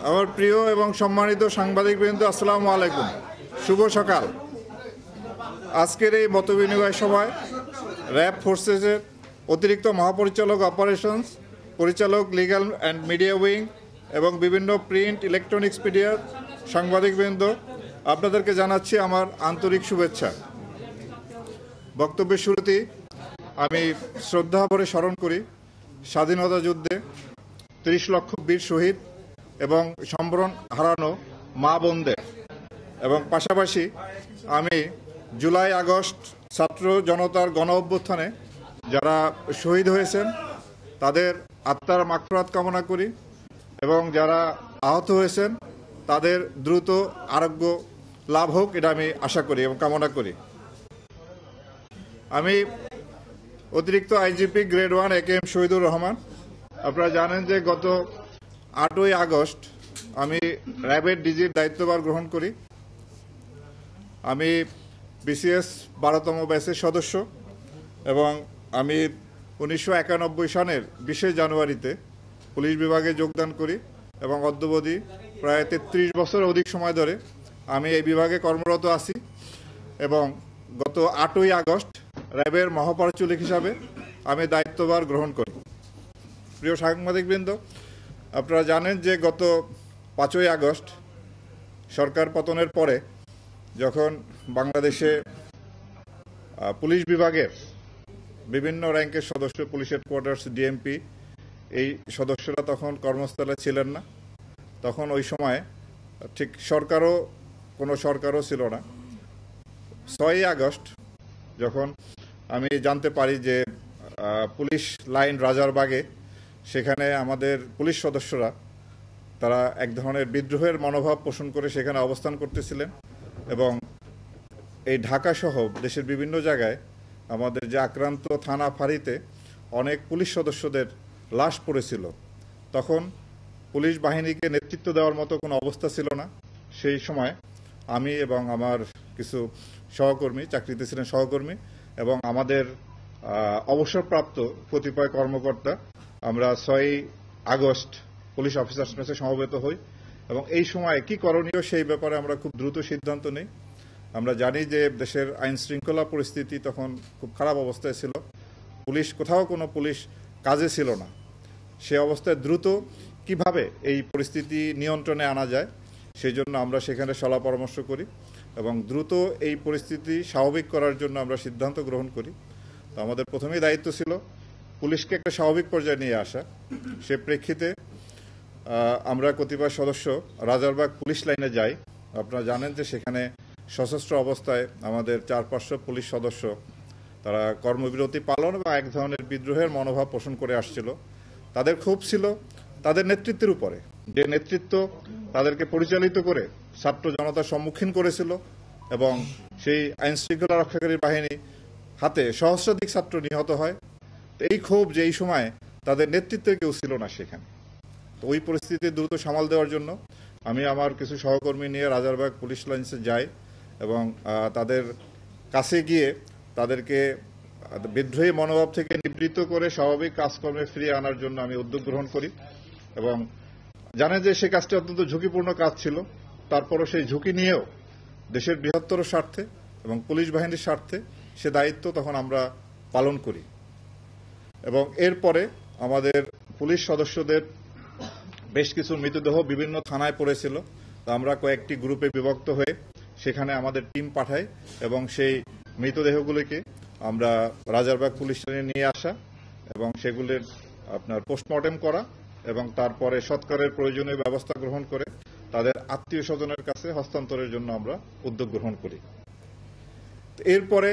আমার প্রিয় এবং সম্মানিত সাংবাদিকবৃন্দ, আসসালামু আলাইকুম, শুভ সকাল। আজকের এই মতবিনিময় সভায় র্যাব ফোর্সেসের অতিরিক্ত মহাপরিচালক অপারেশনস, পরিচালক লিগ্যাল অ্যান্ড মিডিয়া উইং এবং বিভিন্ন প্রিন্ট ইলেকট্রনিক্স মিডিয়ার সাংবাদিকবৃন্দ, আপনাদেরকে জানাচ্ছি আমার আন্তরিক শুভেচ্ছা। বক্তব্যের শুরুতেই আমি শ্রদ্ধা ভরে স্মরণ করি স্বাধীনতা যুদ্ধে ৩০ লক্ষ বীর শহীদ এবং সম্বরণ হারানো মা বোনদের, এবং পাশাপাশি আমি জুলাই আগস্ট ছাত্র জনতার গণ অভ্যুত্থানে যারা শহীদ হয়েছেন তাদের আত্মার মাগফিরাত কামনা করি এবং যারা আহত হয়েছেন তাদের দ্রুত আরোগ্য লাভ হোক, এটা আমি আশা করি এবং কামনা করি। আমি অতিরিক্ত IGP grade 1 AKM Shahidur Rahman. আপনারা জানেন যে গত 8ই আগস্ট আমি র্যাবের ডিজির দায়িত্বভার গ্রহণ করি। আমি BCS 12তম ব্যাচের সদস্য এবং আমি 1991 সনের 20শে জানুয়ারিতে পুলিশ বিভাগে যোগদান করি এবং অদ্যাবধি প্রায় 33 বছর অধিক সময় ধরে আমি এই বিভাগে কর্মরত আছি এবং গত 8ই আগস্ট র্যাবের মহাপরিচালক হিসাবে আমি দায়িত্বভার গ্রহণ করি। প্রিয় সাংবাদিকবৃন্দ, আপনারা জানেন যে গত 5ই আগস্ট সরকার পতনের পরে যখন বাংলাদেশে পুলিশ বিভাগের বিভিন্ন র্যাঙ্কের সদস্য, পুলিশ হেডকোয়ার্টার্স, DMP এই সদস্যরা তখন কর্মস্থলে ছিলেন না। তখন ওই সময় ঠিক কোনো সরকারও ছিল না। 6ই আগস্ট যখন আমি জানতে পারি যে পুলিশ লাইন রাজারবাগে সেখানে আমাদের পুলিশ সদস্যরা তারা এক ধরনের বিদ্রোহের মনোভাব পোষণ করে সেখানে অবস্থান করতেছিলেন এবং এই ঢাকা সহ দেশের বিভিন্ন জায়গায় আমাদের যে আক্রান্ত থানা ফাঁড়িতে অনেক পুলিশ সদস্যদের লাশ পড়েছিল। তখন পুলিশ বাহিনীকে নেতৃত্ব দেওয়ার মতো কোনো অবস্থা ছিল না। সেই সময় আমি এবং আমার কিছু সহকর্মী, চাকরিতে ছিলেন সহকর্মী, এবং আমাদের অবসরপ্রাপ্ত কতিপয় কর্মকর্তা আমরা 6ই আগস্ট পুলিশ অফিসার্স মেসে সমবেত হই এবং এই সময় কি করণীয় সেই ব্যাপারে আমরা খুব দ্রুত সিদ্ধান্ত নিই। আমরা জানি যে দেশের আইন শৃঙ্খলা পরিস্থিতি তখন খুব খারাপ অবস্থায় ছিল, কোথাও কোনো পুলিশ কাজে ছিল না। সে অবস্থায় দ্রুত কিভাবে এই পরিস্থিতি নিয়ন্ত্রণে আনা যায় সেই জন্য আমরা সেখানে সলা পরামর্শ করি এবং দ্রুত এই পরিস্থিতি স্বাভাবিক করার জন্য আমরা সিদ্ধান্ত গ্রহণ করি। তো আমাদের প্রথমেই দায়িত্ব ছিল পুলিশকে একটা স্বাভাবিক পর্যায়ে নিয়ে আসা। সে প্রেক্ষিতে আমরা কতিপয় সদস্য রাজারবাগ পুলিশ লাইনে যাই। আপনারা জানেন যে সেখানে সশস্ত্র অবস্থায় আমাদের 400-500 পুলিশ সদস্য তারা কর্মবিরতি পালন বা এক ধরনের বিদ্রোহের মনোভাব পোষণ করে আসছিল। তাদের ক্ষোভ ছিল তাদের নেতৃত্বের উপরে, যে নেতৃত্ব তাদেরকে পরিচালিত করে ছাত্র জনতার সম্মুখীন করেছিল এবং সেই আইন শৃঙ্খলা রক্ষাকারী বাহিনী হাতে সহস্রাধিক ছাত্র নিহত হয়। তো এই ক্ষোভ যে এই সময় তাদের নেতৃত্বের কেউ ছিল না সেখানে। তো ওই পরিস্থিতি দ্রুত সামাল দেওয়ার জন্য আমি আমার কিছু সহকর্মী নিয়ে রাজারবাগ পুলিশ লাইন্সে যাই এবং তাদের কাছে গিয়ে তাদেরকে বিদ্রোহী মনোভাব থেকে নিবৃত্ত করে স্বাভাবিক কাজকর্মে ফিরিয়ে আনার জন্য আমি উদ্যোগ গ্রহণ করি এবং জানেন যে সেই কাজটি অত্যন্ত ঝুঁকিপূর্ণ কাজ ছিল। তারপরও সেই ঝুঁকি নিয়েও দেশের বৃহত্তর স্বার্থে এবং পুলিশ বাহিনীর স্বার্থে সে দায়িত্ব তখন আমরা পালন করি এবং এরপরে আমাদের পুলিশ সদস্যদের বেশ কিছু মৃতদেহ বিভিন্ন থানায় পড়েছিল। তো আমরা কয়েকটি গ্রুপে বিভক্ত হয়ে সেখানে আমাদের টিম পাঠাই এবং সেই মৃতদেহগুলিকে আমরা রাজারবাগ পুলিশ স্টেশনে নিয়ে আসা এবং সেগুলির আপনার পোস্টমর্টেম করা এবং তারপরে সৎকারের প্রয়োজনীয় ব্যবস্থা গ্রহণ করে তাদের আত্মীয় স্বজনের কাছে হস্তান্তরের জন্য আমরা উদ্যোগ গ্রহণ করি। এরপরে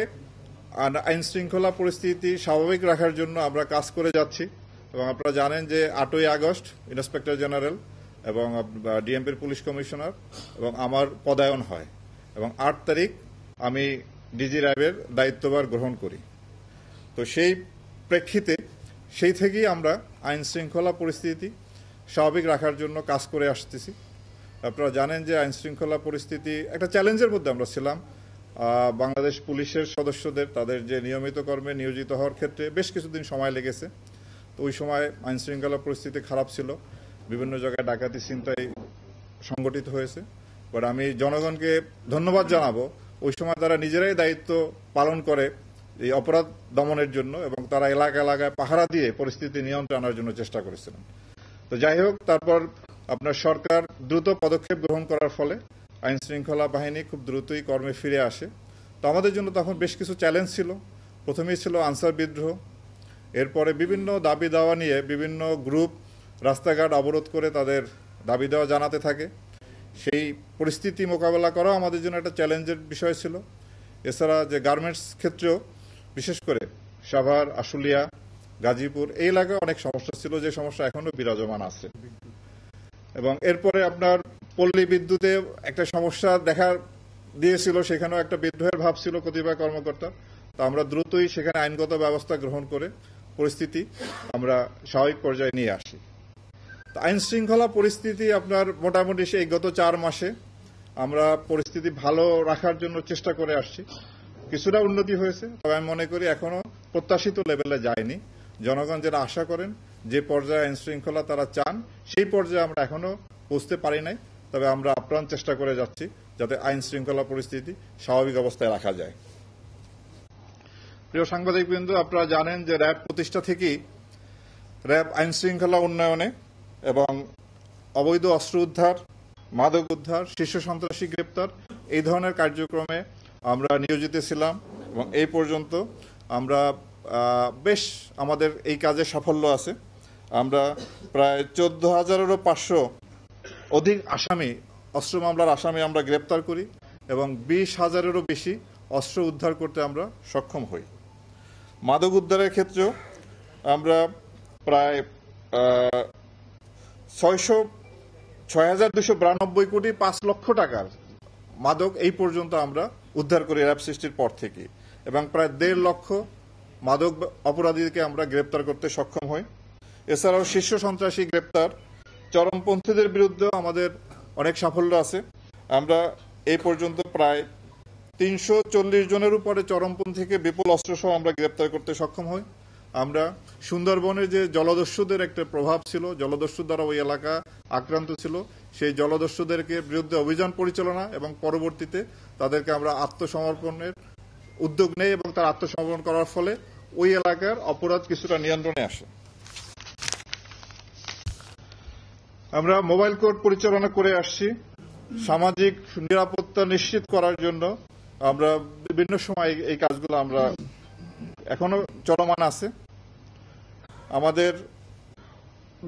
আইন শৃঙ্খলা পরিস্থিতি স্বাভাবিক রাখার জন্য আমরা কাজ করে যাচ্ছি এবং আপনারা জানেন যে 8ই আগস্ট ইন্সপেক্টর জেনারেল এবং ডিএমপির পুলিশ কমিশনার এবং আমার পদায়ন হয় এবং 8 তারিখ আমি ডিজি র্যাবের দায়িত্বভার গ্রহণ করি। তো সেই প্রেক্ষিতে সেই থেকেই আমরা আইন শৃঙ্খলা পরিস্থিতি স্বাভাবিক রাখার জন্য কাজ করে আসতেছি। আপনারা জানেন যে আইন শৃঙ্খলা পরিস্থিতি একটা চ্যালেঞ্জের মধ্যে আমরা ছিলাম। বাংলাদেশ পুলিশের সদস্যদের তাদের যে নিয়মিত কর্মে নিয়োজিত হওয়ার ক্ষেত্রে বেশ কিছুদিন সময় লেগেছে। তো ওই সময় আইন শৃঙ্খলা পরিস্থিতি খারাপ ছিল বিভিন্ন জায়গায় ডাকাতি ছিনতাই সংগঠিত হয়েছে। বাট আমি জনগণকে ধন্যবাদ জানাবো, ওই সময় তারা নিজেরাই দায়িত্ব পালন করে এই অপরাধ দমনের জন্য, এবং তারা এলাকায় পাহারা দিয়ে পরিস্থিতি নিয়ন্ত্রণে আনার জন্য চেষ্টা করেছিলেন। তো যাই হোক, তারপর আপনার সরকার দ্রুত পদক্ষেপ গ্রহণ করার ফলে আইন শৃঙ্খলা বাহিনী খুব দ্রুতই কর্মে ফিরে আসে। তো আমাদের জন্য তখন বেশ কিছু চ্যালেঞ্জ ছিল। প্রথমেই ছিল আনসার বিদ্রোহ, এরপরে বিভিন্ন দাবি দেওয়া নিয়ে বিভিন্ন গ্রুপ রাস্তাঘাট অবরোধ করে তাদের দাবি দেওয়া জানাতে থাকে। সেই পরিস্থিতি মোকাবেলা করাও আমাদের জন্য একটা চ্যালেঞ্জের বিষয় ছিল। এছাড়া যে গার্মেন্টস ক্ষেত্রেও বিশেষ করে সাভার, আশুলিয়া, গাজীপুর এই এলাকায় অনেক সমস্যা ছিল, যে সমস্যা এখনো বিরাজমান আছে। এবং এরপরে আপনার পল্লী বিদ্যুতে একটা সমস্যা দেখা দিয়েছিল, সেখানেও একটা বিদ্রোহের ভাব ছিল কতিপয় কর্মকর্তা। তো আমরা দ্রুতই সেখানে আইনগত ব্যবস্থা গ্রহণ করে পরিস্থিতি আমরা স্বাভাবিক পর্যায়ে নিয়ে আসি। আইন শৃঙ্খলা পরিস্থিতি আপনার মোটামুটি সেই গত 4 মাসে আমরা পরিস্থিতি ভালো রাখার জন্য চেষ্টা করে আসছি। কিছুটা উন্নতি হয়েছে, তবে আমি মনে করি এখনো প্রত্যাশিত লেভেলে যায়নি। জনগণ যেটা আশা করেন, যে পর্যায়ে আইন শৃঙ্খলা তারা চান, সেই পর্যায়ে আমরা এখনো পৌঁছতে পারি নাই। তবে আমরা আপ্রাণ চেষ্টা করে যাচ্ছি যাতে আইন শৃঙ্খলা পরিস্থিতি স্বাভাবিক অবস্থায় রাখা যায়। প্রিয় সাংবাদিকবৃন্দ, আপনারা জানেন যে র্যাব প্রতিষ্ঠা থেকেই র্যাব আইন শৃঙ্খলা উন্নয়নে এবং অবৈধ অস্ত্র উদ্ধার, মাদক উদ্ধার, শীর্ষ সন্ত্রাসী গ্রেপ্তার এই ধরনের কার্যক্রমে আমরা নিয়োজিত ছিলাম। এবং এই পর্যন্ত আমরা বেশ আমাদের এই কাজে সাফল্য আছে। আমরা প্রায় 14,500 অধিক আসামি, অস্ত্র মামলার আসামি আমরা গ্রেপ্তার করি, এবং 20,000-এরও বেশি অস্ত্র উদ্ধার করতে আমরা সক্ষম হই। মাদক উদ্ধারের ক্ষেত্রেও আমরা প্রায় 6,292 কোটি 5 লক্ষ টাকার মাদক এই পর্যন্ত আমরা উদ্ধার করি র্যাব সৃষ্টির পর থেকে, এবং প্রায় 1.5 লক্ষ মাদক অপরাধীকে আমরা গ্রেপ্তার করতে সক্ষম হই। এছাড়াও শীর্ষ সন্ত্রাসী গ্রেপ্তার, চরমপন্থীদের বিরুদ্ধেও আমাদের অনেক সাফল্য আছে। আমরা এই পর্যন্ত প্রায় 340 জনের উপরে চরমপন্থীকে বিপুল অস্ত্রসহ আমরা গ্রেপ্তার করতে সক্ষম হই। আমরা সুন্দরবনে যে জলদস্যুদের একটা প্রভাব ছিল, জলদস্যু দ্বারা ওই এলাকা আক্রান্ত ছিল, সেই জলদস্যুদেরকে বিরুদ্ধে অভিযান পরিচালনা এবং পরবর্তীতে তাদেরকে আমরা আত্মসমর্পণের উদ্যোগ নেই, এবং তার আত্মসমর্পণ করার ফলে ওই এলাকার অপরাধ কিছুটা নিয়ন্ত্রণে আসে। আমরা মোবাইল কোর্ট পরিচালনা করে আসছি। সামাজিক নিরাপত্তা নিশ্চিত করার জন্য আমরা বিভিন্ন সময় এই কাজগুলো আমরা এখনো চলমান আছে। আমাদের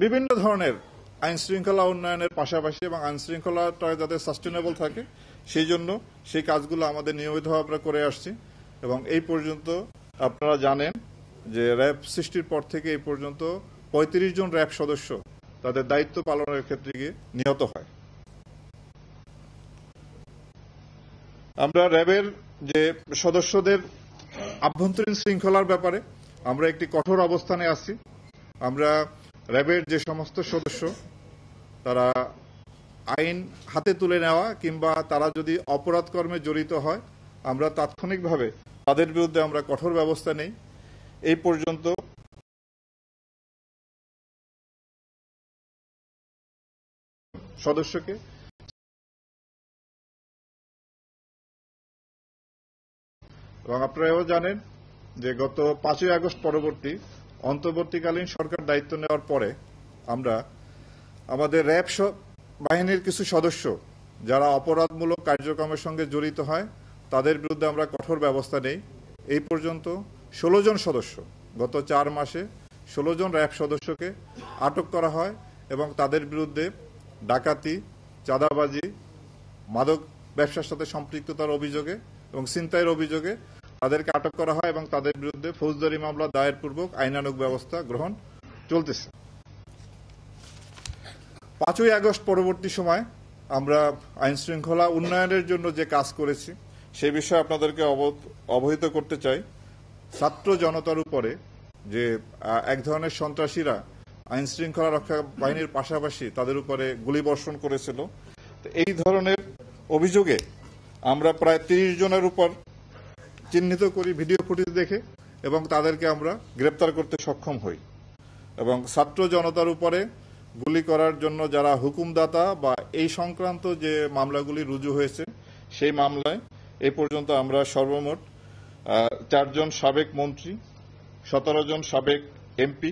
বিভিন্ন ধরনের আইন শৃঙ্খলা উন্নয়নের পাশাপাশি এবং আইন শৃঙ্খলাটা যাতে সাস্টেনেবল থাকে সেই জন্য সেই কাজগুলো আমাদের নিয়মিতভাবে আমরা করে আসছি। এবং এই পর্যন্ত আপনারা জানেন যে র্যাব সৃষ্টির পর থেকে এই পর্যন্ত 35 জন র্যাব সদস্য তাদের দায়িত্ব পালনের ক্ষেত্রে গিয়ে নিহত হয়। আমরা র্যাবের যে সদস্যদের আভ্যন্তরীণ শৃঙ্খলার ব্যাপারে আমরা একটি কঠোর অবস্থানে আছি। আমরা র্যাবের যে সমস্ত সদস্য তারা আইন হাতে তুলে নেওয়া কিংবা তারা যদি অপরাধ কর্মে জড়িত হয়, আমরা তাৎক্ষণিকভাবে তাদের বিরুদ্ধে আমরা কঠোর ব্যবস্থা নেই। এই পর্যন্ত সদস্যকে এবং আপনারাও জানেন যে গত 5ই আগস্ট পরবর্তী অন্তর্বর্তীকালীন সরকার দায়িত্ব নেওয়ার পরে আমরা আমাদের র্যাব বাহিনীর কিছু সদস্য যারা অপরাধমূলক কার্যক্রমের সঙ্গে জড়িত হয় তাদের বিরুদ্ধে আমরা কঠোর ব্যবস্থা নেই। এই পর্যন্ত 16 জন সদস্য, গত 4 মাসে 16 জন র্যাব সদস্যকে আটক করা হয় এবং তাদের বিরুদ্ধে ডাকাতি, চাঁদাবাজি, মাদক ব্যবসার সাথে সম্পৃক্ততার অভিযোগে এবং ছিনতাইয়ের অভিযোগে তাদেরকে আটক করা হয় এবং তাদের বিরুদ্ধে ফৌজদারি মামলা দায়ের পূর্বক আইনানুগ ব্যবস্থা গ্রহণ চলতেছে। 5ই আগস্ট পরবর্তী সময় আমরা আইন শৃঙ্খলা উন্নয়নের জন্য যে কাজ করেছি সে বিষয়ে আপনাদেরকে অবহিত করতে চাই। ছাত্র জনতার উপরে যে এক ধরনের সন্ত্রাসীরা আইন শৃঙ্খলা রক্ষা বাহিনীর পাশাপাশি তাদের উপরে গুলিবর্ষণ করেছিল, এই ধরনের অভিযোগে আমরা প্রায় 30 জনের উপর চিহ্নিত করি ভিডিও ফুটেজ দেখে এবং তাদেরকে আমরা গ্রেপ্তার করতে সক্ষম হই। এবং ছাত্র জনতার উপরে গুলি করার জন্য যারা হুকুমদাতা বা এই সংক্রান্ত যে মামলাগুলি রুজু হয়েছে সেই মামলায় এই পর্যন্ত আমরা সর্বমোট 4 জন সাবেক মন্ত্রী, 17 জন সাবেক এমপি,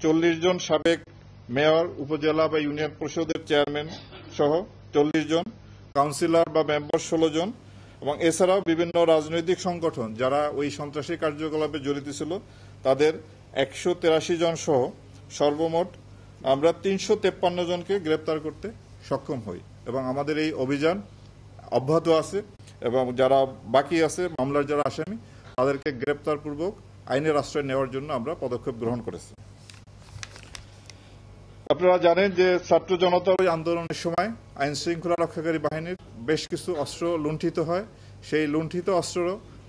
40 জন সাবেক মেয়র, উপজেলা বা ইউনিয়ন পরিষদের চেয়ারম্যান সহ 40 জন, কাউন্সিলর বা মেম্বার 16 জন এবং এছাড়াও বিভিন্ন রাজনৈতিক সংগঠন যারা ওই সন্ত্রাসী কার্যকলাপে জড়িত ছিল তাদের 183 জন সহ সর্বমোট আমরা 353 জনকে গ্রেপ্তার করতে সক্ষম হই এবং আমাদের এই অভিযান অব্যাহত আছে এবং যারা বাকি আছে মামলার যারা আসামি তাদেরকে গ্রেপ্তারপূর্বক আইনের আশ্রয় নেওয়ার জন্য আমরা পদক্ষেপ গ্রহণ করেছি। আপনারা জানেন যে ছাত্র জনতার ওই আন্দোলনের সময় আইন শৃঙ্খলা রক্ষাকারী বাহিনীর বেশ কিছু অস্ত্র লুণ্ঠিত হয়। সেই লুণ্ঠিত অস্ত্র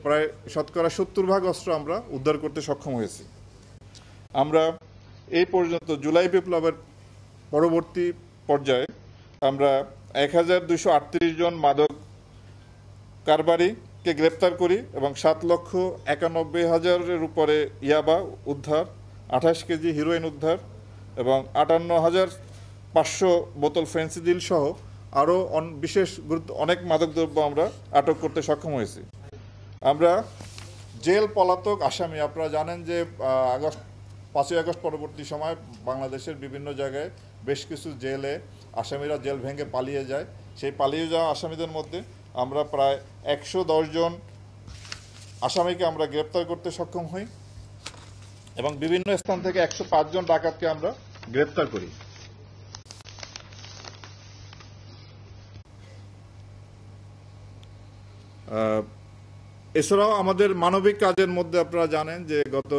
প্রায় 70% অস্ত্র আমরা উদ্ধার করতে সক্ষম হয়েছি। আমরা এই পর্যন্ত জুলাই বিপ্লবের পরবর্তী পর্যায়ে আমরা 1238 জন মাদক কারবারিকে গ্রেপ্তার করি এবং 7,91,000-এর উপরে ইয়াবা উদ্ধার, 28 কেজি হিরোইন উদ্ধার এবং 58,500 বোতল ফেন্সিডিল সহ আরও বিশেষ অনেক মাদকদ্রব্য আমরা আটক করতে সক্ষম হয়েছি। আমরা জেল পলাতক আসামি, আপনারা জানেন যে 5ই আগস্ট পরবর্তী সময় বাংলাদেশের বিভিন্ন জায়গায় বেশ কিছু জেলে আসামিরা জেল ভেঙে পালিয়ে যায়। সেই পালিয়ে যাওয়া আসামিদের মধ্যে আমরা প্রায় 110 জন আসামিকে আমরা গ্রেপ্তার করতে সক্ষম হই এবং বিভিন্ন স্থান থেকে 105 জন ডাকাতকে আমরা গ্রেপ্তার করি। এছাড়াও আমাদের মানবিক কাজের মধ্যে আপনারা জানেন যে গত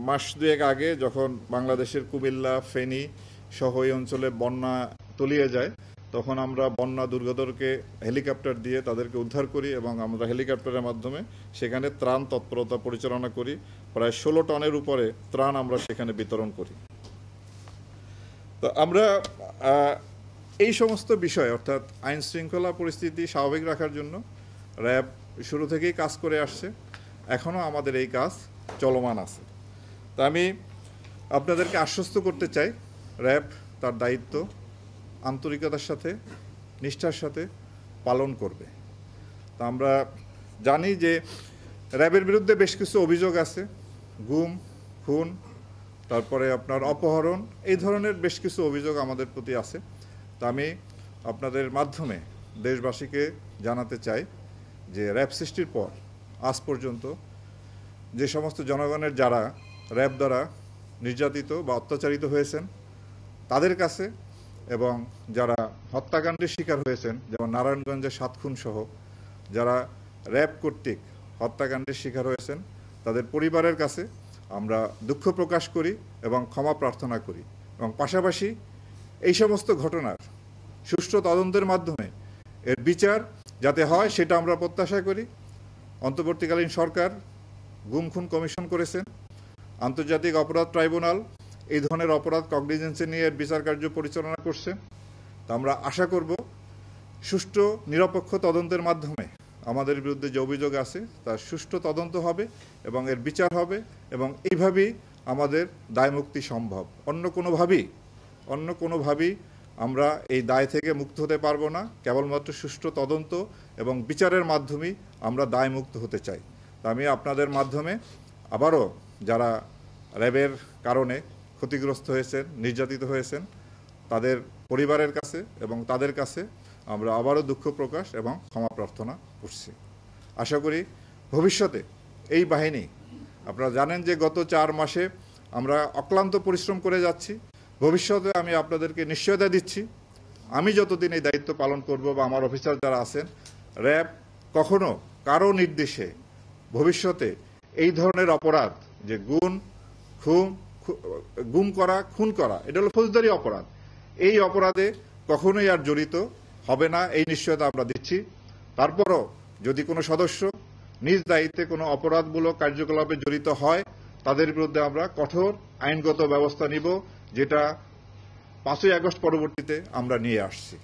মাস দুয়েক আগে যখন বাংলাদেশের কুমিল্লা, ফেনী সহ এই অঞ্চলে বন্যা তলিয়ে যায় তখন আমরা বন্যা দুর্গতকে হেলিকপ্টার দিয়ে তাদেরকে উদ্ধার করি এবং আমরা হেলিকপ্টারের মাধ্যমে সেখানে ত্রাণ তৎপরতা পরিচালনা করি। প্রায় 16 টনের উপরে ত্রাণ আমরা সেখানে বিতরণ করি। তো আমরা এই সমস্ত বিষয় অর্থাৎ আইন শৃঙ্খলা পরিস্থিতি স্বাভাবিক রাখার জন্য র্যাব শুরু থেকেই কাজ করে আসছে, এখনও আমাদের এই কাজ চলমান আছে। তা আমি আপনাদেরকে আশ্বস্ত করতে চাই র্যাব তার দায়িত্ব আন্তরিকতার সাথে নিষ্ঠার সাথে পালন করবে। তা আমরা জানি যে র্যাবের বিরুদ্ধে বেশ কিছু অভিযোগ আছে, গুম, খুন, তারপরে আপনার অপহরণ, এই ধরনের বেশ কিছু অভিযোগ আমাদের প্রতি আছে। তা আমি আপনাদের মাধ্যমে দেশবাসীকে জানাতে চাই যে র্যাব সৃষ্টির পর আজ পর্যন্ত যে সমস্ত জনগণের যারা র্যাব দ্বারা নির্যাতিত বা অত্যাচারিত হয়েছেন তাদের কাছে এবং যারা হত্যাকাণ্ডের শিকার হয়েছেন যেমন নারায়ণগঞ্জের 7 খুন সহ যারা র্যাব কর্তৃক হত্যাকাণ্ডের শিকার হয়েছেন তাদের পরিবারের কাছে আমরা দুঃখ প্রকাশ করি এবং ক্ষমা প্রার্থনা করি এবং পাশাপাশি এই সমস্ত ঘটনার সুষ্ঠু তদন্তের মাধ্যমে এর বিচার যাতে হয় সেটা আমরা প্রত্যাশা করি। অন্তর্বর্তীকালীন সরকার গুম খুন কমিশন করেছেন, আন্তর্জাতিক অপরাধ ট্রাইব্যুনাল এই ধরনের অপরাধ কগনিজেন্সে নিয়ে এর বিচার কার্য পরিচালনা করছে। তা আমরা আশা করব সুষ্ঠু নিরপেক্ষ তদন্তের মাধ্যমে আমাদের বিরুদ্ধে যে অভিযোগ আছে তার সুষ্ঠু তদন্ত হবে এবং এর বিচার হবে এবং এইভাবেই আমাদের দায়মুক্তি সম্ভব। অন্য কোনোভাবেই আমরা এই দায় থেকে মুক্ত হতে পারবো না। কেবলমাত্র সুষ্ঠু তদন্ত এবং বিচারের মাধ্যমেই আমরা দায়মুক্ত হতে চাই। তা আমি আপনাদের মাধ্যমে আবারও যারা র্যাবের কারণে ক্ষতিগ্রস্ত হয়েছেন, নির্যাতিত হয়েছেন তাদের পরিবারের কাছে এবং তাদের কাছে আমরা আবারও দুঃখ প্রকাশ এবং ক্ষমা প্রার্থনা করছি। আশা করি ভবিষ্যতে এই বাহিনী, আপনারা জানেন যে গত 4 মাসে আমরা অক্লান্ত পরিশ্রম করে যাচ্ছি। ভবিষ্যতে আমি আপনাদেরকে নিশ্চয়তা দিচ্ছি আমি যতদিন এই দায়িত্ব পালন করব বা আমার অফিসার যারা আছেন র্যাব কখনো কারো নির্দেশে ভবিষ্যতে এই ধরনের অপরাধ যে গুম করা, খুন করা, এটা হলো ফৌজদারি অপরাধ, এই অপরাধে কখনোই আর জড়িত হবে না এই নিশ্চয়তা আমরা দিচ্ছি। তারপরও যদি কোনো সদস্য নিজ দায়িত্বে কোনো অপরাধমূলক কার্যকলাপে জড়িত হয় তাদের বিরুদ্ধে আমরা কঠোর আইনগত ব্যবস্থা নিব, যেটা 5ই আগস্ট পরবর্তীতে আমরা নিয়ে আসছি।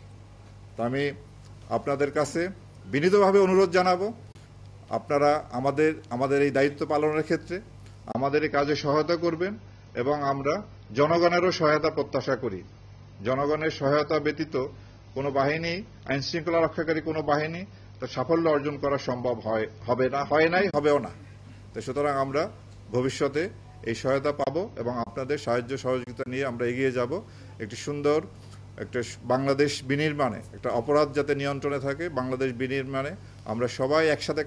তা আমি আপনাদের কাছে বিনীতভাবে অনুরোধ জানাবো আপনারা আমাদের এই দায়িত্ব পালনের ক্ষেত্রে আমাদের এই কাজে সহায়তা করবেন এবং আমরা জনগণেরও সহায়তা প্রত্যাশা করি। জনগণের সহায়তা ব্যতীত কোনো বাহিনী, আইন শৃঙ্খলা রক্ষাকারী কোনো বাহিনী তার সাফল্য অর্জন করা সম্ভব হবে না, হয় নাই, হবেও না। তো সুতরাং আমরা ভবিষ্যতে এই সহায়তা পাবো এবং আপনাদের সাহায্য সহযোগিতা নিয়ে আমরা এগিয়ে যাব একটি সুন্দর একটা বাংলাদেশ বিনির্মাণে, একটা অপরাধ যাতে নিয়ন্ত্রণে থাকে, বাংলাদেশ বিনির্মাণে আমরা সবাই একসাথে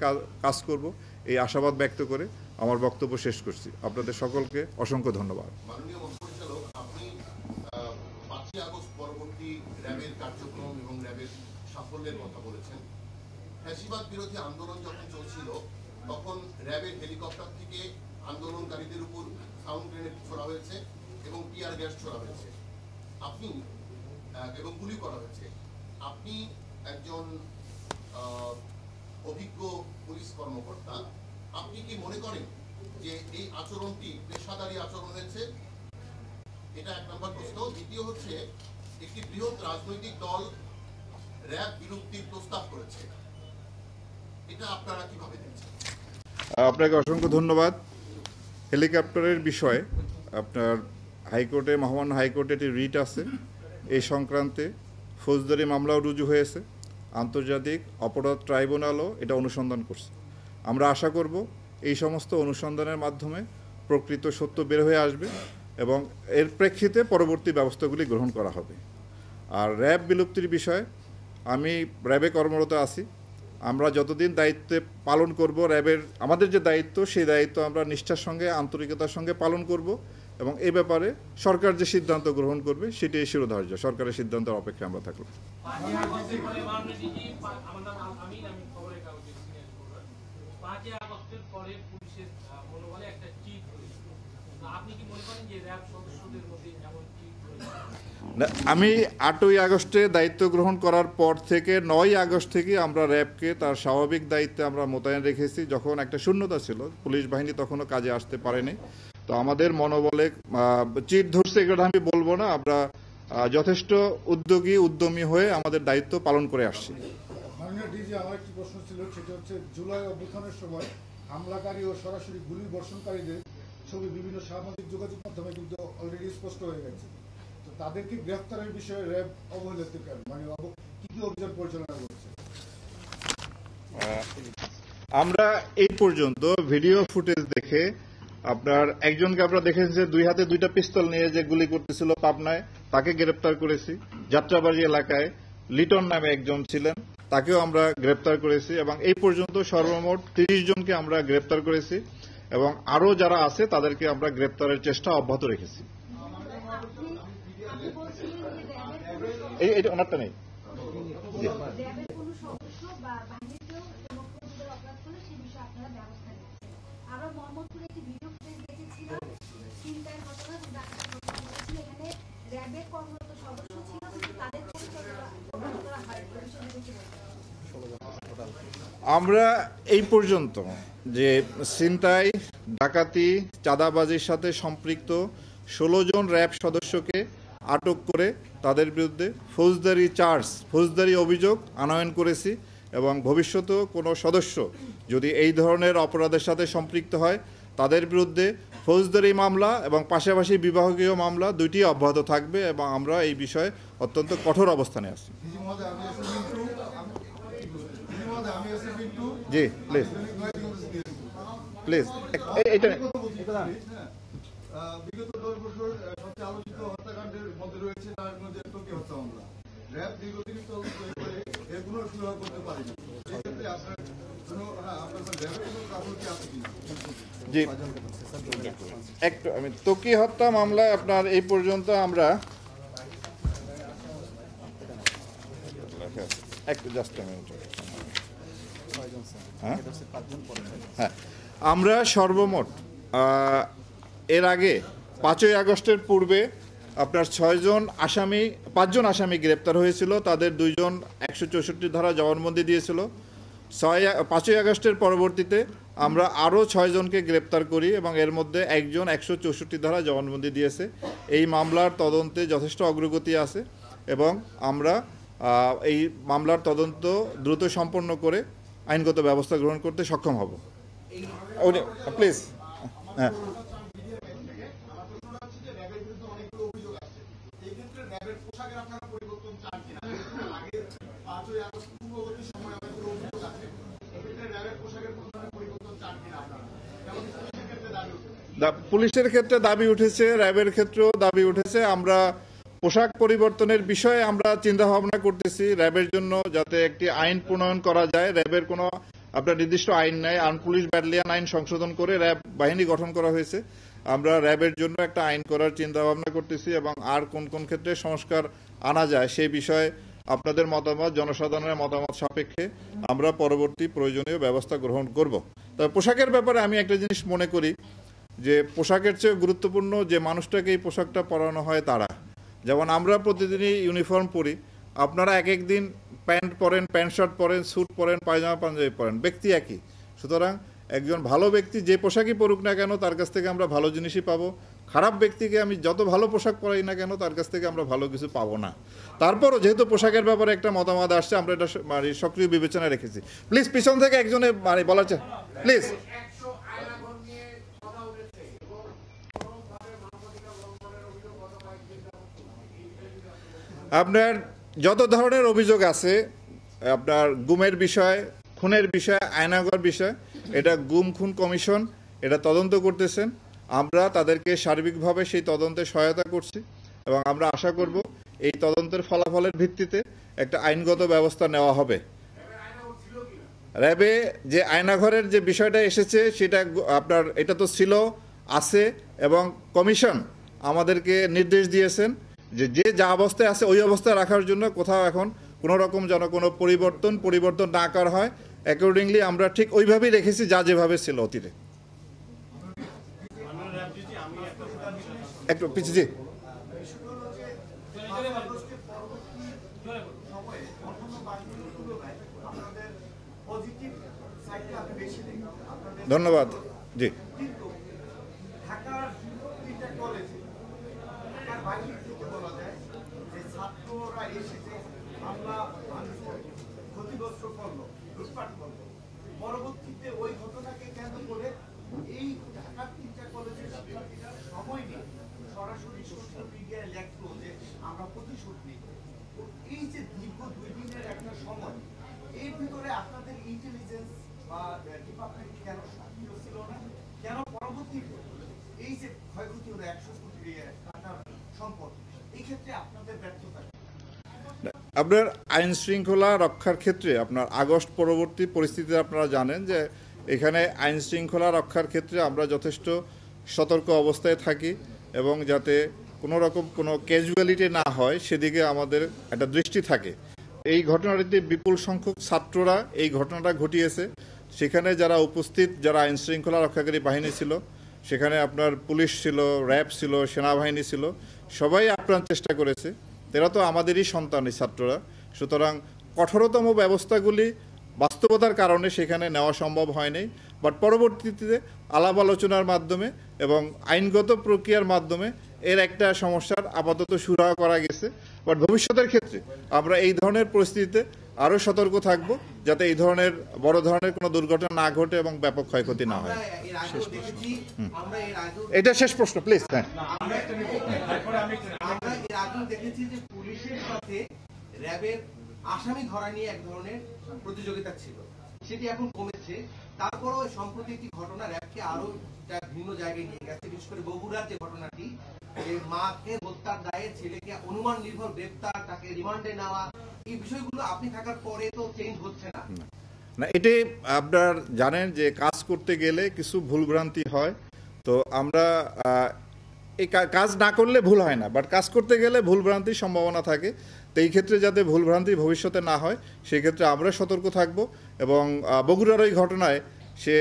কাজ করব এই আশাবাদ ব্যক্ত করে আমার বক্তব্য শেষ করছি। আপনাদের সকলকে অসংখ্য ধন্যবাদ। মাননীয় মহাপরিচালক, আপনি 5ই আগস্ট পরবর্তী র্যাবের কার্যক্রম এবং র্যাবের সাফল্যের কথা বলেছেন। ফ্যাসিবাদ বিরোধী আন্দোলন যখন চলছিল তখন র্যাবের হেলিকপ্টার থেকে আন্দোলনকারীদের উপর সাউন্ড গ্রেনেড ছোড়া হয়েছে এবং টিয়ার গ্যাস ছোড়া হয়েছে, আপনি এবং গুলি করা হয়েছে। আপনি একজন অভিজ্ঞ পুলিশ কর্মকর্তা, আপনি কি মনে করেন যে এই আচরণটি পেশাদারী আচরণ হয়েছে? এটা এক নম্বর প্রশ্ন। দ্বিতীয় হচ্ছে, একটি বৃহৎ রাজনৈতিক দল র্যাব বিলুপ্তির প্রস্তাব করেছে, এটা আপনারা কিভাবে দেখছেন? আপনাকে অসংখ্য ধন্যবাদ। হেলিকপ্টারের বিষয়ে আপনার হাইকোর্টে, মহামান্য হাইকোর্টে একটি রিট আছে, এই সংক্রান্তে ফৌজদারি মামলাও রুজু হয়েছে। আন্তর্জাতিক অপরাধ ট্রাইব্যুনালও এটা অনুসন্ধান করছে। আমরা আশা করব এই সমস্ত অনুসন্ধানের মাধ্যমে প্রকৃত সত্য বের হয়ে আসবে এবং এর প্রেক্ষিতে পরবর্তী ব্যবস্থাগুলি গ্রহণ করা হবে। আর র্যাব বিলুপ্তির বিষয়ে আমি র্যাবে কর্মরত আছি। আমরা যতদিন দায়িত্বে পালন করব, র্যাবের আমাদের যে দায়িত্ব, সেই দায়িত্ব আমরা নিষ্ঠার সঙ্গে, আন্তরিকতার সঙ্গে পালন করব এবং এই ব্যাপারে সরকার যে সিদ্ধান্ত গ্রহণ করবে সেটাই শিরোধার্য। সরকারের সিদ্ধান্তের অপেক্ষায় আমরা থাকব। আমি 8ই আগস্টে দায়িত্ব গ্রহণ করার পর থেকে 9ই আগস্ট থেকে আমরা র্যাবকে তার স্বাভাবিক দায়িত্বে আমরা মোতায়েন রেখেছি। যখন একটা শূন্যতা ছিল, পুলিশ বাহিনী তখনও কাজে আসতে পারেনি। তো আমাদের মনোবলে চিট ধরছে এগুলো আমি বলবো না, আমরা যথেষ্ট উদ্যমী হয়ে আমাদের দায়িত্ব পালন করে আসছি। মাননীয় ডিজি, আমার একটি প্রশ্ন ছিল, সেটা হচ্ছে জুলাই অভ্যুত্থানের সময় হামলাকারী ও সরাসরি গুলি বর্ষণকারীদের ছবি বিভিন্ন সামাজিক যোগাযোগ মাধ্যমে কিন্তু অলরেডি স্পষ্ট হয়ে গেছে। তো তাদেরকে গ্রেফতারের বিষয়ে র্যাব অবহেলিত কেন, মানে কি কি অভিযান পরিচালনা করছে? আমরা এই পর্যন্ত ভিডিও ফুটেজ দেখে আপনার একজনকে আমরা দেখেছি যে 2 হাতে 2টা পিস্তল নিয়ে যে গুলি করতেছিল পাবনায়, তাকে গ্রেপ্তার করেছি। যাত্রাবাড়ি এলাকায় লিটন নামে একজন ছিলেন, তাকেও আমরা গ্রেপ্তার করেছি এবং এই পর্যন্ত সর্বমোট 30 জনকে আমরা গ্রেপ্তার করেছি এবং আরও যারা আছে তাদেরকে আমরা গ্রেপ্তারের চেষ্টা অব্যাহত রেখেছি। এইটা ওনারটা নেই। আমরা এই পর্যন্ত যে ছিনতাই, ডাকাতি, চাঁদাবাজির সাথে সম্পৃক্ত 16 জন র্যাব সদস্যকে আটক করে তাদের বিরুদ্ধে ফৌজদারি অভিযোগ আনয়ন করেছি এবং ভবিষ্যতেও কোনো সদস্য যদি এই ধরনের অপরাধের সাথে সম্পৃক্ত হয় তাদের বিরুদ্ধে ফৌজদারি মামলা এবং পাশাপাশি বিভাগীয় মামলা দুইটি অব্যাহত থাকবে এবং আমরা এই বিষয়ে অত্যন্ত কঠোর অবস্থানে আছি। জি প্লিজ এইটা বিগত 10 বছর সবচেয়ে আলোচিত হত্যাকাণ্ডের মধ্যে রয়েছে তার মধ্যে টোকি হত্যা মামলা। র্যাব দীর্ঘদিন তদন্ত করে এগুলো সুরাহা করতে পারেনি। সেক্ষেত্রে আপনার র্যাবের কোনো গাফিলতি আছে কিনা? জি, একটু আমি টোকি হত্যা মামলায় আপনার এই পর্যন্ত আমরা আমরা সর্বমোট এর আগে 5ই আগস্টের পূর্বে আপনার 5জন আসামি গ্রেপ্তার হয়েছিল। তাদের 2 জন 164 ধারা জবানবন্দি দিয়েছিল। 5ই আগস্টের পরবর্তীতে আমরা আরও 6 জনকে গ্রেপ্তার করি এবং এর মধ্যে একজন 164 ধারা জবানবন্দি দিয়েছে। এই মামলার তদন্তে যথেষ্ট অগ্রগতি আছে এবং আমরা এই মামলার তদন্ত দ্রুত সম্পন্ন করে আইনগত ব্যবস্থা গ্রহণ করতে সক্ষম হব। প্লিজ। হ্যাঁ, র্যাবের পোশাকের আপনারা পরিবর্তন চান কিনা? আগের 5ই আগস্ট পূর্ববর্তী সময় আমাদের অভিযোগ আছে, এক্ষেত্রে র্যাবের পোশাকের কোনো ধরনের পরিবর্তন চান কিনা আপনারা? যেমন পুলিশের ক্ষেত্রে দাবি উঠেছে। পুলিশের ক্ষেত্রে দাবি উঠেছে, র্যাবের ক্ষেত্রেও দাবি উঠেছে। আমরা পোশাক পরিবর্তনের বিষয়ে আমরা চিন্তা ভাবনা করতেছি র্যাবের জন্য, যাতে একটি আইন প্রণয়ন করা যায়। র্যাবের কোনো আপনার নির্দিষ্ট আইন নাই, আর্ম পুলিশ ব্যাটালিয়ন আইন সংশোধন করে র্যাব বাহিনী গঠন করা হয়েছে। আমরা র্যাবের জন্য একটা আইন করার চিন্তা ভাবনা করতেছি এবং আর কোন কোন ক্ষেত্রে সংস্কার আনা যায় সেই বিষয়ে আপনাদের মতামত, জনসাধারণের মতামত সাপেক্ষে আমরা পরবর্তী প্রয়োজনীয় ব্যবস্থা গ্রহণ করব। তবে পোশাকের ব্যাপারে আমি একটা জিনিস মনে করি যে পোশাকের চেয়ে গুরুত্বপূর্ণ যে মানুষটাকে এই পোশাকটা পরানো হয় তারা। যেমন আমরা প্রতিদিনই ইউনিফর্ম পরি, আপনারা এক এক দিন প্যান্ট পরেন, প্যান্ট শার্ট পরেন, স্যুট পরেন, পায়জামা পাঞ্জাবি পরেন, ব্যক্তি একই। সুতরাং একজন ভালো ব্যক্তি যে পোশাকই পরুক না কেন তার কাছ থেকে আমরা ভালো জিনিসই পাবো। খারাপ ব্যক্তিকে আমি যত ভালো পোশাক পরাই না কেন তার কাছ থেকে আমরা ভালো কিছু পাবো না। তারপরও যেহেতু পোশাকের ব্যাপারে একটা মতামত আসছে, আমরা এটা মানে সক্রিয় বিবেচনায় রেখেছি। প্লিজ পিছন থেকে একজনে মানে বলা চায়, প্লিজ। আপনার যত ধরনের অভিযোগ আছে, আপনার গুমের বিষয়, খুনের বিষয়, আয়নাঘর বিষয়, এটা গুম খুন কমিশন এটা তদন্ত করতেছেন। আমরা তাদেরকে সার্বিকভাবে সেই তদন্তে সহায়তা করছি এবং আমরা আশা করব এই তদন্তের ফলাফলের ভিত্তিতে একটা আইনগত ব্যবস্থা নেওয়া হবে। র্যাবে যে আয়নাঘরের যে বিষয়টা এসেছে সেটা আপনার এটা তো ছিল, আছে, এবং কমিশন আমাদেরকে নির্দেশ দিয়েছেন যে যে যা অবস্থায় আছে ওই অবস্থায় রাখার জন্য। কোথাও এখন কোনো রকম যেন কোনো পরিবর্তন না করা হয়, অ্যাকর্ডিংলি আমরা ঠিক ওইভাবেই রেখেছি যা যেভাবে ছিল অতীতে। একটু পিছিয়ে জি। ধন্যবাদ জি। পরবর্তীতে ওই ঘটনাকে কেন্দ্র করে এই ঢাকার 3টা কলেজের শিক্ষার্থীরা সময় নিয়ে সরাসরি সোশ্যাল মিডিয়ায় লেখলো যে আমরা প্রতিশোধ নিই। এই যে দীর্ঘ 2 দিনের একটা সময়, এর ভিতরে আপনাদের ইন্টেলিজেন্স বা ডিপার্টমেন্ট কেন সক্রিয় ছিল না? কেন পরবর্তীতে এই যে ক্ষয়ক্ষতি হলো 100 কোটি টাকার সম্পদ, এই ক্ষেত্রে আপনাদের ব্যর্থতা? আপনার আইন শৃঙ্খলা রক্ষার ক্ষেত্রে আপনার আগস্ট পরবর্তী পরিস্থিতিতে আপনারা জানেন যে এখানে আইন শৃঙ্খলা রক্ষার ক্ষেত্রে আমরা যথেষ্ট সতর্ক অবস্থায় থাকি এবং যাতে কোনো রকম কোনো ক্যাজুয়ালিটি না হয় সেদিকে আমাদের একটা দৃষ্টি থাকে। এই ঘটনাটিতে বিপুল সংখ্যক ছাত্ররা এই ঘটনাটা ঘটিয়েছে। সেখানে যারা উপস্থিত, যারা আইন শৃঙ্খলা রক্ষাকারী বাহিনী ছিল, সেখানে আপনার পুলিশ ছিল, র্যাব ছিল, সেনাবাহিনী ছিল, সবাই আপ্রাণ চেষ্টা করেছে। এরা তো আমাদেরই সন্তান এই ছাত্ররা। সুতরাং কঠোরতম ব্যবস্থাগুলি বাস্তবতার কারণে সেখানে নেওয়া সম্ভব হয়নি, বাট পরবর্তীতে আলাপ আলোচনার মাধ্যমে এবং আইনগত প্রক্রিয়ার মাধ্যমে এর একটা সমস্যার আপাতত সুরাহা করা গেছে। বাট ভবিষ্যতের ক্ষেত্রে আমরা এই ধরনের পরিস্থিতিতে আরও সতর্ক থাকব যাতে এই ধরনের বড় ধরনের কোনো দুর্ঘটনা না ঘটে এবং ব্যাপক ক্ষয়ক্ষতি না হয়। এটা শেষ প্রশ্ন প্লিজ। হ্যাঁ, আমরা এর আগেও দেখেছি যে পুলিশের সাথে র্যাবের আসামি ধরা নিয়ে এক ধরনের প্রতিযোগিতা ছিল, সেটি এখন কমেছে। তারপরও সম্প্রতি একটি ঘটনা র্যাবকে আরো ভিন্ন জায়গায় নিয়ে গেছে, বিশেষ করে বগুড়ার যে ঘটনাটি, যে মাকে হত্যার দায়ে ছেলেকে অনুমান নির্ভর গ্রেপ্তার, তাকে রিমান্ডে নেওয়া, এই বিষয়গুলো আপনি থাকার পরে তো চেঞ্জ হচ্ছে না। না, এটি আপনার জানেন যে কাজ করতে গেলে কিছু ভুলভ্রান্তি হয়। তো আমরা এই কাজ না করলে ভুল হয় না, বাট কাজ করতে গেলে ভুলভ্রান্তির সম্ভাবনা থাকে। তো এই ক্ষেত্রে যাতে ভুলভ্রান্তি ভবিষ্যতে না হয় সেই ক্ষেত্রে আমরা সতর্ক থাকব। এবং বগুড়ার ওই ঘটনায় সে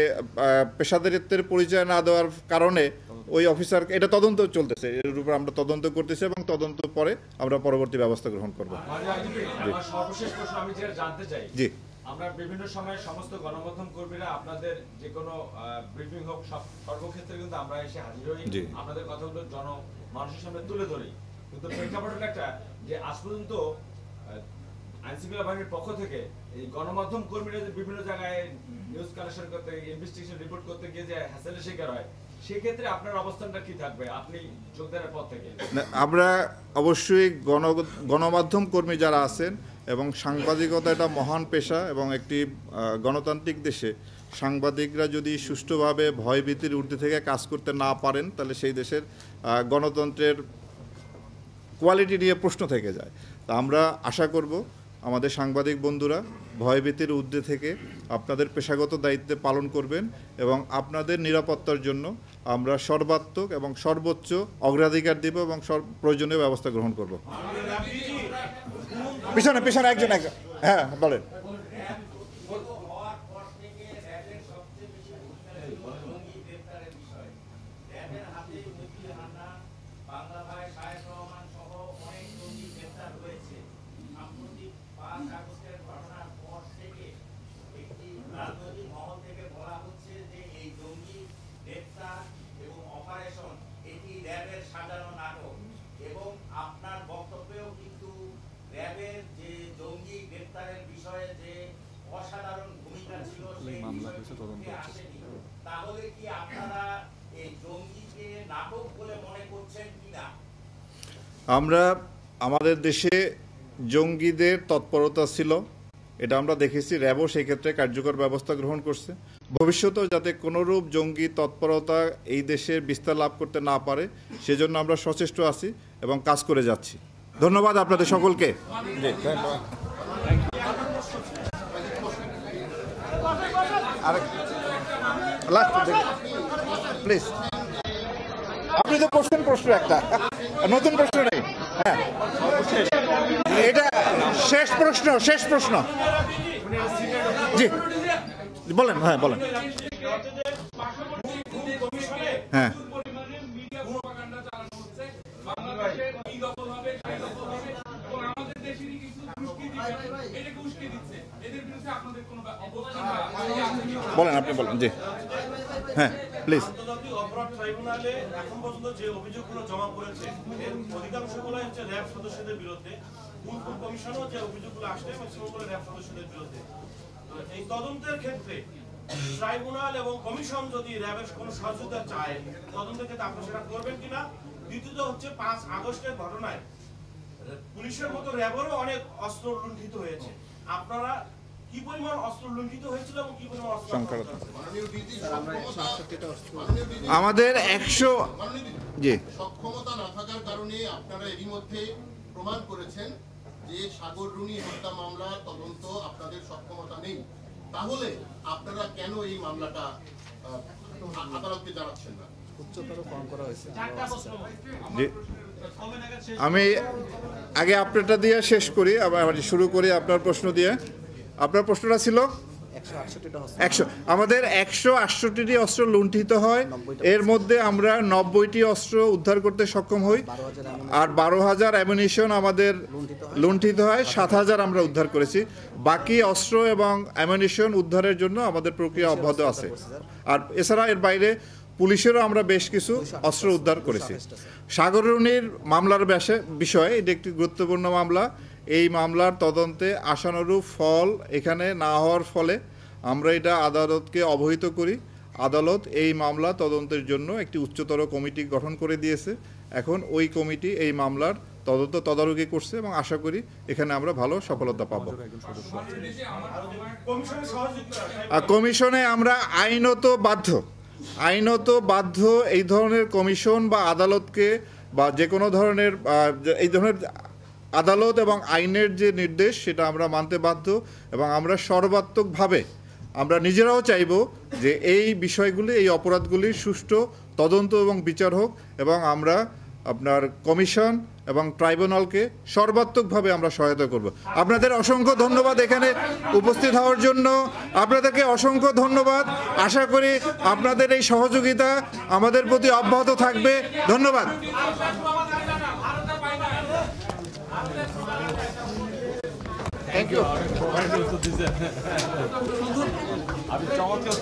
পেশাদারিত্বের পরিচয় না দেওয়ার কারণে ওই অফিসার, এটা তদন্ত চলতেছে, এর উপর আমরা তদন্ত করতেছি এবং তদন্ত পরে আমরা পরবর্তী ব্যবস্থা গ্রহণ করব। সর্বশেষ প্রশ্ন আমি যেটা জানতে চাই, জি, আমরা বিভিন্ন সময় সমস্ত গণমাধ্যম কর্মীরা আপনাদের যে কোনো ব্রিফিং হোক সর্বক্ষেত্রে কিন্তু আমরা এসে হাজির হই, আপনাদের কথাগুলো মানুষের সামনে তুলে ধরি। কিন্তু প্রেক্ষাপট একটা যে আজ পর্যন্ত আইনশৃঙ্খলা বাহিনীর পক্ষ থেকে এই গণমাধ্যম কর্মীরা যে বিভিন্ন জায়গায় নিউজ কালেকশন করতে, ইনভেস্টিগেশন রিপোর্ট করতে গিয়ে যে হ্যাসেলের শিকার হয়, সেক্ষেত্রে আপনার অবস্থানটা কি থাকবে আপনি যোগদানের পর থেকে? না, আমরা অবশ্যই গণমাধ্যম কর্মী যারা আছেন এবং সাংবাদিকতা একটা মহান পেশা এবং একটি গণতান্ত্রিক দেশে সাংবাদিকরা যদি সুষ্ঠুভাবে ভয়ভীতির ঊর্ধ্বে থেকে কাজ করতে না পারেন তাহলে সেই দেশের গণতন্ত্রের কোয়ালিটি নিয়ে প্রশ্ন থেকে যায়। তা আমরা আশা করব আমাদের সাংবাদিক বন্ধুরা ভয়ভীতির ঊর্ধ্বে থেকে আপনাদের পেশাগত দায়িত্ব পালন করবেন এবং আপনাদের নিরাপত্তার জন্য আমরা সর্বাত্মক এবং সর্বোচ্চ অগ্রাধিকার দেব এবং প্রয়োজনীয় ব্যবস্থা গ্রহণ করব। পিছনে পিছনে একজন হ্যাঁ বলেন। অসাধারণ ভূমিকা ছিল সেই বিষয়টি আসেনি, তাহলে কি আপনারা এই জঙ্গিকে নাটক বলে মনে করছেন কিনা? আমরা আমাদের দেশে জঙ্গিদের তৎপরতা ছিল, এটা আমরা দেখেছি। র্যাবও সেই ক্ষেত্রে কার্যকর ব্যবস্থা গ্রহণ করছে। ভবিষ্যতেও যাতে কোনোরূপ জঙ্গি তৎপরতা এই দেশের বিস্তার লাভ করতে না পারে সেজন্য আমরা সচেষ্ট আছি এবং কাজ করে যাচ্ছি। ধন্যবাদ আপনাদের সকলকে। প্লিজ আপনি তো প্রশ্ন একটা নতুন প্রশ্ন নেই। হ্যাঁ এটা শেষ প্রশ্ন জি বলেন। হ্যাঁ বলেন। হ্যাঁ বলেন আপনি বলেন। জি হ্যাঁ প্লিজ। আন্তর্জাতিক অপরাধ ট্রাইব্যুনালে এখন পর্যন্ত যে অভিযোগগুলো জমা করেছে এর অধিকাংশগুলো হচ্ছে র্যাব সদস্যদের বিরুদ্ধে। ফুল কমিশনও যে অভিযোগগুলো আসছে ম্যাক্সিমামগুলো র্যাব সদস্যদের বিরুদ্ধে। এই তদন্তের ক্ষেত্রে ট্রাইব্যুনাল এবং কমিশন যদি র্যাবের কোনো সহযোগিতা চায় তদন্তের ক্ষেত্রে আপনারা সেটা করবেন কিনা? দ্বিতীয়ত হচ্ছে 5 আগস্টের ঘটনায় পুলিশের মতো র্যাবেরও অনেক অস্ত্র লুণ্ঠিত হয়েছে। আপনারা কি পরিমাণ অস্ত্র লুণ্ঠিত হয়েছিল এবং কি পরিমাণ অস্ত্র আমাদের 100 জি সক্ষমতা না থাকার কারণে আপনারা এরই মধ্যে প্রমাণ করেছেন যে সাগর রুনি হত্যা মামলা তদন্ত আপনাদের সক্ষমতা নেই। তাহলে আপনারা কেন এই মামলাটা আদালতকে জানাচ্ছেন না? আমি আগে আপনারটা দিয়ে শেষ করি, আবার শুরু করি আপনার প্রশ্ন দিয়ে। আপনার প্রশ্নটা ছিল 100 আমাদের 168টি অস্ত্র লুণ্ঠিত হয়, এর মধ্যে আমরা 90টি অস্ত্র উদ্ধার করতে সক্ষম হই, আর 12,000 অ্যামিনিশন আমাদের লুণ্ঠিত হয়, 7,000 আমরা উদ্ধার করেছি। বাকি অস্ত্র এবং অ্যামিনিশন উদ্ধারের জন্য আমাদের প্রক্রিয়া অব্যাহত আছে। আর এছাড়া এর বাইরে পুলিশেরও আমরা বেশ কিছু অস্ত্র উদ্ধার করেছি। সাগর রুনির মামলার বিষয়ে এটি একটি গুরুত্বপূর্ণ মামলা। এই মামলার তদন্তে আশানুরূপ ফল এখানে না হওয়ার ফলে আমরা এটা আদালতকে অবহিত করি। আদালত এই মামলা তদন্তের জন্য একটি উচ্চতর কমিটি গঠন করে দিয়েছে। এখন ওই কমিটি এই মামলার তদারকি করছে এবং আশা করি এখানে আমরা ভালো সফলতা পাব। কমিশনে আমরা আইনত বাধ্য এই ধরনের কমিশন বা আদালতকে বা যে কোনো ধরনের এই ধরনের আদালত এবং আইনের যে নির্দেশ সেটা আমরা মানতে বাধ্য এবং আমরা সর্বাত্মকভাবে আমরা নিজেরাও চাইব যে এই বিষয়গুলি, এই অপরাধগুলির সুষ্ঠু তদন্ত এবং বিচার হোক এবং আমরা আপনার কমিশন এবং ট্রাইব্যুনালকে সর্বাত্মকভাবে আমরা সহায়তা করব। আপনাদের অসংখ্য ধন্যবাদ এখানে উপস্থিত হওয়ার জন্য। আপনাদেরকে অসংখ্য ধন্যবাদ। আশা করি আপনাদের এই সহযোগিতা আমাদের প্রতি অব্যাহত থাকবে। ধন্যবাদ। Thank you. আপনি চমৎকার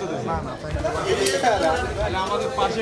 আমাদের পাশে